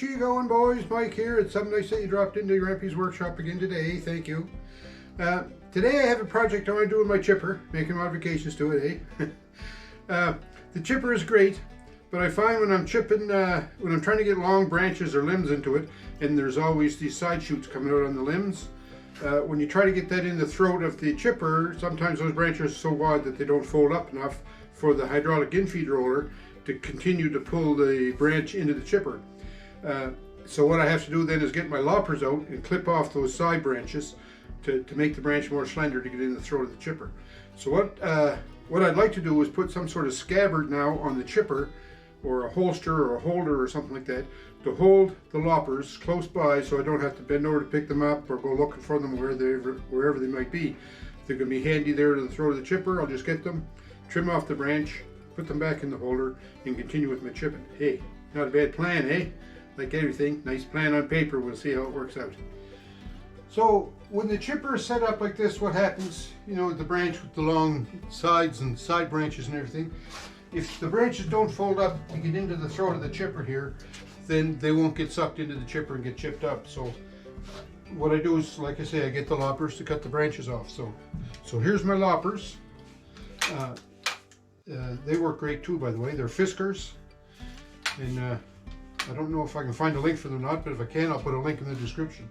How's you going, boys? Mike here. It's something nice that you dropped into Grampie's workshop again today. Thank you. Today I have a project I want to do with my chipper, making modifications to it, the chipper is great, but I find when I'm chipping, when I'm trying to get long branches or limbs into it, and there's always these side shoots coming out on the limbs, when you try to get that in the throat of the chipper, sometimes those branches are so wide that they don't fold up enough for the hydraulic infeed roller to continue to pull the branch into the chipper. So what I have to do then is get my loppers out and clip off those side branches to make the branch more slender to get in the throat of the chipper. So what I'd like to do is put some sort of scabbard now on the chipper, or a holster or a holder or something like that, to hold the loppers close by so I don't have to bend over to pick them up or go looking for them wherever they might be. They're going to be handy there to the throat of the chipper. I'll just get them, trim off the branch, put them back in the holder, and continue with my chipping. Hey, not a bad plan, eh? Like everything, nice plan on paper. We'll see how it works out. So when the chipper is set up like this, what happens, you know, the branch with the long sides and side branches and everything, if the branches don't fold up to get into the throat of the chipper here, then they won't get sucked into the chipper and get chipped up. So what I do is, like I say, I get the loppers to cut the branches off. So here's my loppers. They work great too, by the way. They're Fiskars, and I don't know if I can find a link for them or not, but if I can, I'll put a link in the description.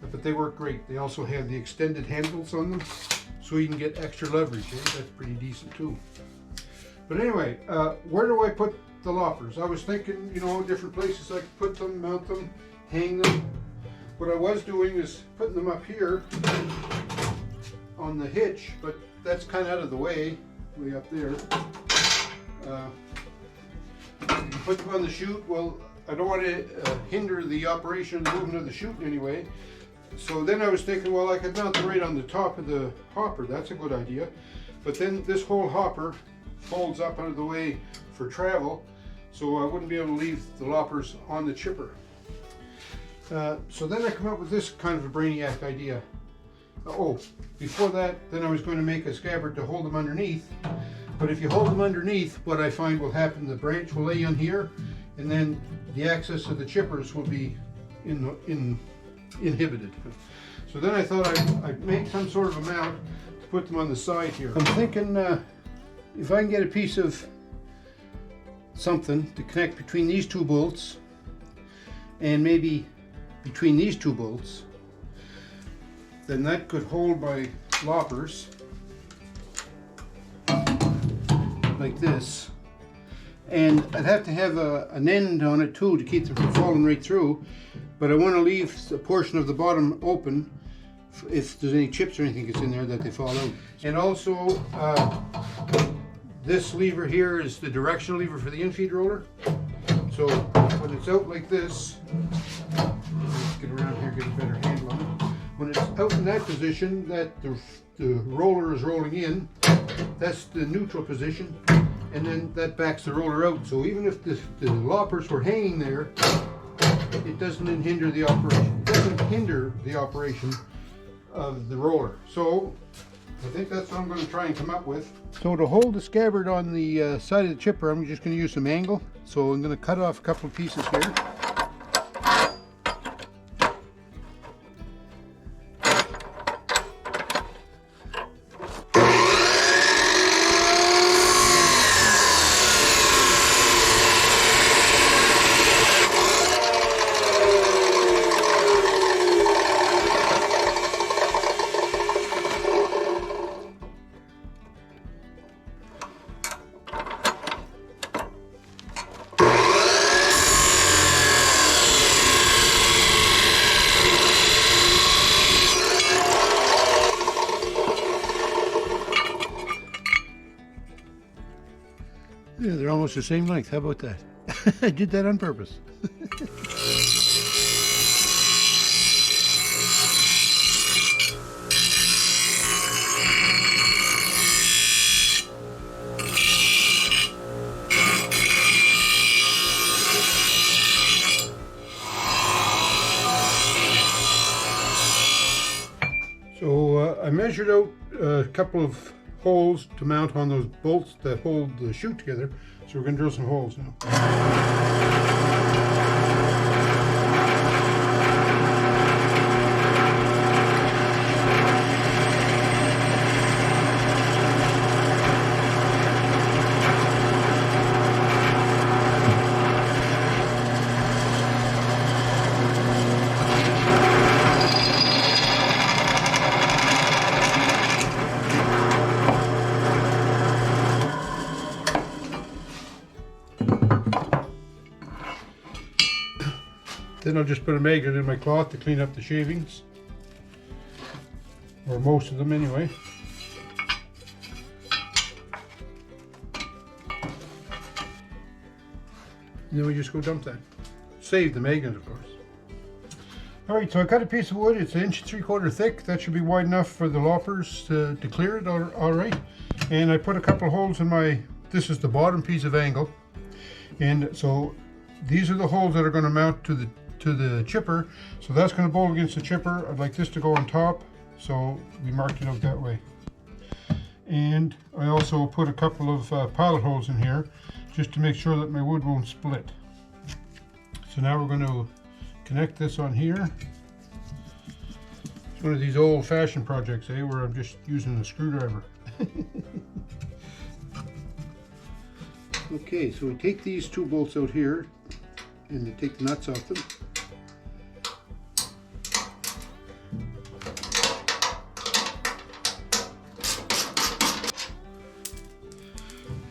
But they work great. They also have the extended handles on them, so you can get extra leverage. Eh? That's pretty decent too. But anyway, where do I put the loppers? I was thinking, you know, different places I could put them, mount them, hang them. What I was doing is putting them up here on the hitch, but that's kind of out of the way up there. You can put them on the chute. Well, I don't want to hinder the operation, the movement of the chute in any way. So then I was thinking, well, I could mount them right on the top of the hopper. That's a good idea. But then this whole hopper folds up out of the way for travel, so I wouldn't be able to leave the loppers on the chipper. So then I come up with this kind of a brainiac idea. Oh, before that, then I was going to make a scabbard to hold them underneath. But if you hold them underneath, what I find will happen, the branch will lay on here, and then the access to the chippers will be inhibited. So then I thought I'd make some sort of a mount to put them on the side here. I'm thinking if I can get a piece of something to connect between these two bolts, and maybe between these two bolts, then that could hold my loppers like this. And I'd have to have an end on it too to keep them from falling right through, but I want to leave a portion of the bottom open if there's any chips or anything that's in there that they fall out. And also this lever here is the directional lever for the infeed roller. So when it's out like this, let's get around here, get a better handle on it. When it's out in that position, that the roller is rolling in, that's the neutral position, and then that backs the roller out. So even if the loppers were hanging there, it doesn't hinder the operation. It doesn't hinder the operation of the roller. So I think that's what I'm going to try and come up with. So to hold the scabbard on the side of the chipper, I'm just going to use some angle. So I'm going to cut off a couple of pieces here. Yeah, they're almost the same length. How about that? I did that on purpose. So I measured out a couple of holes to mount on those bolts that hold the chute together. So we're going to drill some holes now. I'll just put a magnet in my cloth to clean up the shavings, or most of them anyway. And then we just go dump that. Save the magnet, of course. Alright, so I cut a piece of wood. It's 1 3/4 inch thick. That should be wide enough for the loppers to clear it alright. And I put a couple of holes in my, this is the bottom piece of angle. And so these are the holes that are going to mount to the chipper. So that's going to bolt against the chipper. I'd like this to go on top. So we marked it out that way. And I also put a couple of pilot holes in here just to make sure that my wood won't split. So now we're going to connect this on here. It's one of these old-fashioned projects, where I'm just using a screwdriver. Okay, so we take these 2 bolts out here and we take the nuts off them.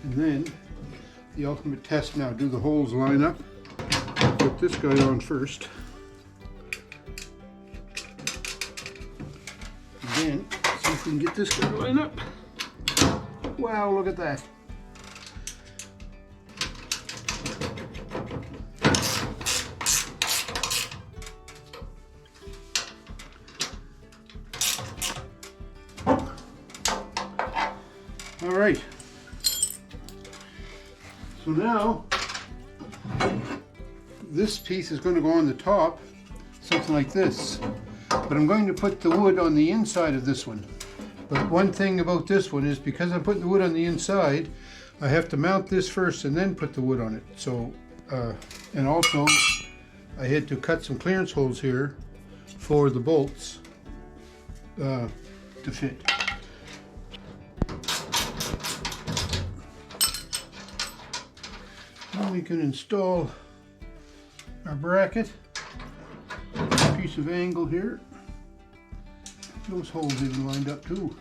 And then the ultimate test now, do the holes line up? Put this guy on first. And then see if we can get this guy to line up. Wow, look at that. All right. So now this piece is going to go on the top, something like this. But I'm going to put the wood on the inside of this one. But one thing about this one is because I'm putting the wood on the inside, I have to mount this first and then put the wood on it. So, and also I had to cut some clearance holes here for the bolts to fit. Now we can install our bracket, a piece of angle here. Those holes even lined up too.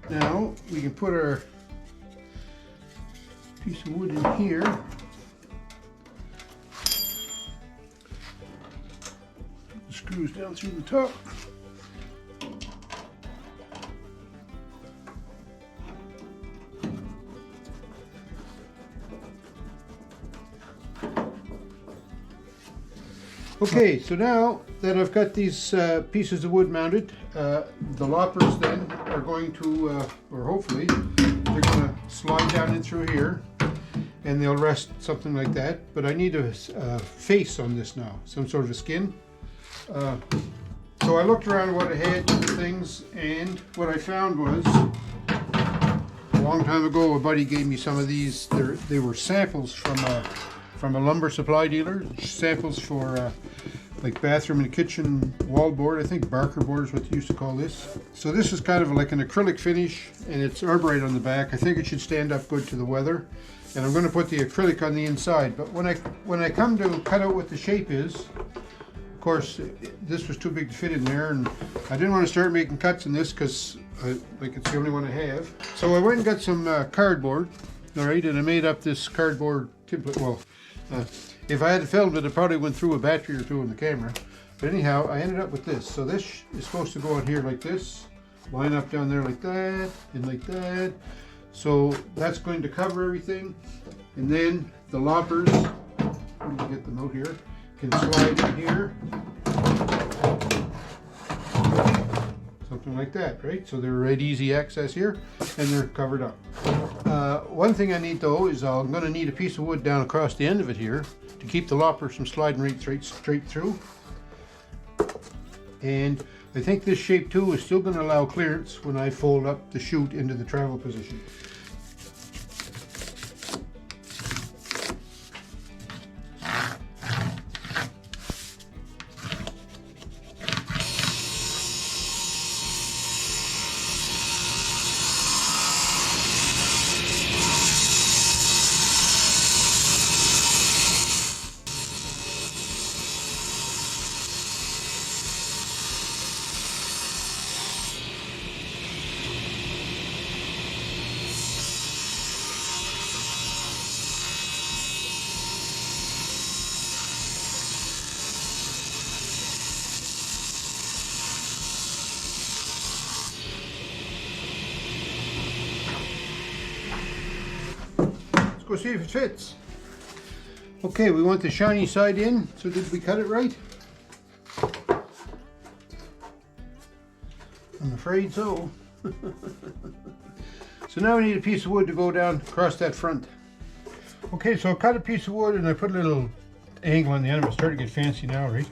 Now we can put our piece of wood in here. The screws down through the top. Okay, so now that I've got these pieces of wood mounted, the loppers then are going to, or hopefully, they're going to slide down in through here and they'll rest something like that. But I need a face on this now, some sort of a skin. So I looked around what I had for things, and what I found was, a long time ago a buddy gave me some of these. They were samples from a lumber supply dealer, samples for like bathroom and kitchen wall board. I think Barker board is what they used to call this. So this is kind of like an acrylic finish, and it's arborite on the back. I think it should stand up good to the weather. And I'm going to put the acrylic on the inside. But when I come to cut out what the shape is, of course this was too big to fit in there, and I didn't want to start making cuts in this because like it's the only one I have. So I went and got some cardboard, all right, and I made up this cardboard template. Well, if I had filmed it, it probably went through a battery or two in the camera. But anyhow, I ended up with this. So this is supposed to go on here like this, line up down there like that, and like that. So that's going to cover everything. And then the loppers, let me get them out here, can slide in here. Something like that, right? So they're right easy access here, and they're covered up. One thing I need though is I'm going to need a piece of wood down across the end of it here to keep the loppers from sliding right straight through. And I think this shape too is still going to allow clearance when I fold up the chute into the travel position. go see if it fits. Okay, we want the shiny side in, so did we cut it right? I'm afraid so. So now we need a piece of wood to go down across that front. Okay, so I cut a piece of wood and I put a little angle on the end of it. It's starting to get fancy now, right?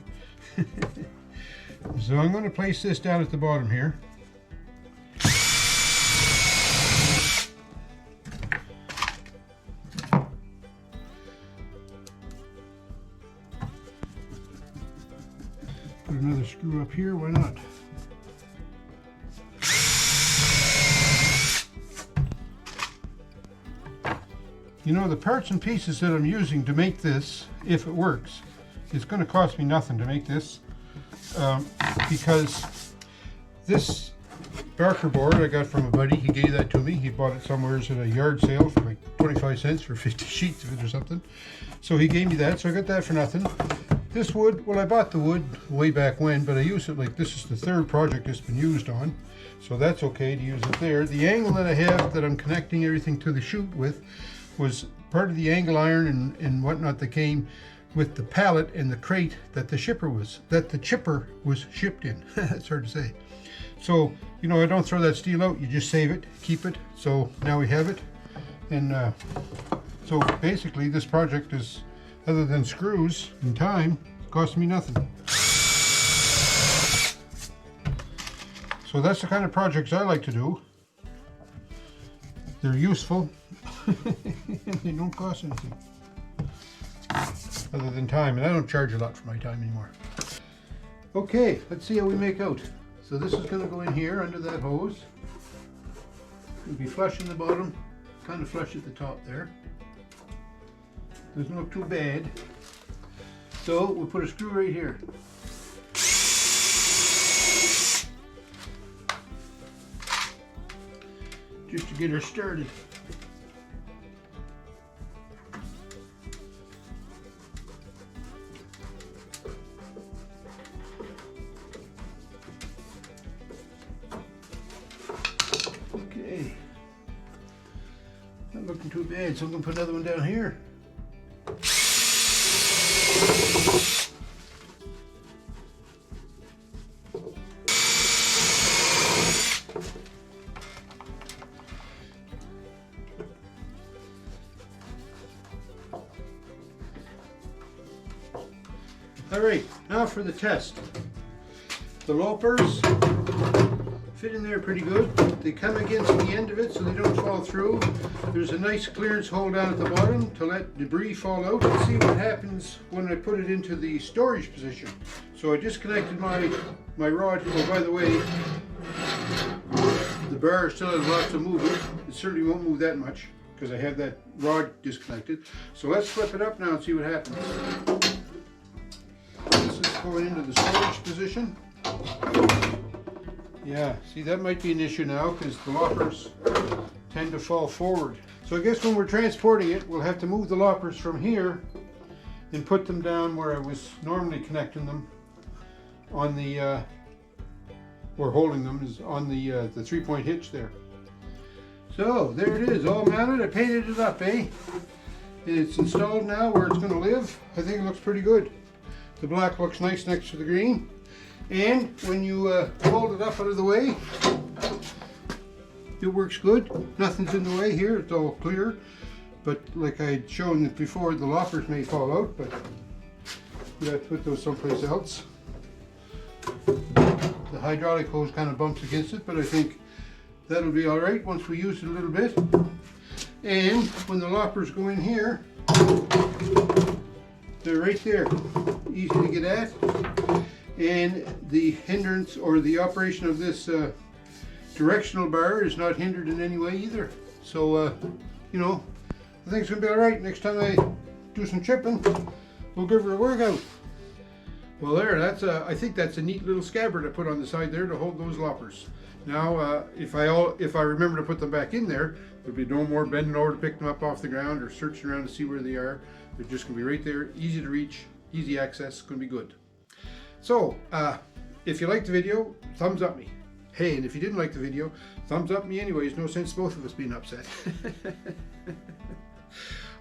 So I'm going to place this down at the bottom here. Put another screw up here, why not? You know, the parts and pieces that I'm using to make this, if it works, it's going to cost me nothing to make this, because this Barker board I got from a buddy. He gave that to me. He bought it somewhere at a yard sale for like 25 cents for 50 sheets of it or something. So he gave me that, so I got that for nothing. This wood, well, I bought the wood way back when, but I use it like this is the third project it's been used on, so that's okay to use it there. The angle that I have that I'm connecting everything to the chute with was part of the angle iron and whatnot that came with the pallet and the crate that the chipper was shipped in. It's hard to say. So, you know, I don't throw that steel out, you just save it, keep it. So now we have it. And so basically this project is, other than screws and time, cost me nothing. So that's the kind of projects I like to do. They're useful. They don't cost anything other than time, and I don't charge a lot for my time anymore. Okay, let's see how we make out. So this is going to go in here under that hose. It'll be flush in the bottom, kind of flush at the top there. Doesn't look too bad. So we'll put a screw right here. Just to get her started. Okay, not looking too bad, so I'm going to put another one down here. Alright, now for the test. The loppers fit in there pretty good. They come against the end of it so they don't fall through. There's a nice clearance hole down at the bottom to let debris fall out. Let's see what happens when I put it into the storage position. So I disconnected my rod. Oh, by the way, the bar still has lots of movement. It certainly won't move that much because I have that rod disconnected. So let's flip it up now and see what happens. This is going into the storage position. Yeah, see, that might be an issue now because the loppers tend to fall forward. So I guess when we're transporting it, we'll have to move the loppers from here and put them down where I was normally connecting them on the, or holding them is on the 3-point hitch there. So there it is, all mounted. I painted it up, eh? It's installed now where it's going to live. I think it looks pretty good. The black looks nice next to the green. And when you hold it up out of the way, it works good. Nothing's in the way here, it's all clear. But like I had shown before, the loppers may fall out, but we have to put those someplace else. The hydraulic hose kind of bumps against it, but I think that'll be all right once we use it a little bit. And when the loppers go in here, they're right there, easy to get at. And the hindrance or the operation of this directional bar is not hindered in any way either. So, you know, I think it's going to be all right. Next time I do some chipping, we'll give her a workout. Well, there, that's I think that's a neat little scabbard I put on the side there to hold those loppers. Now, if I remember to put them back in there, there'll be no more bending over to pick them up off the ground or searching around to see where they are. They're just going to be right there, easy to reach, easy access, going to be good. So, if you liked the video, thumbs up me. Hey, and if you didn't like the video, thumbs up me anyways. No sense both of us being upset.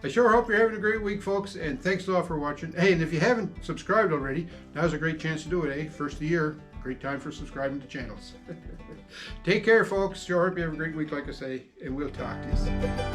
I sure hope you're having a great week, folks, and thanks a lot for watching. Hey, and if you haven't subscribed already, now's a great chance to do it, eh? First of the year, great time for subscribing to channels. Take care, folks. Sure hope you have a great week, like I say, and we'll talk to you soon.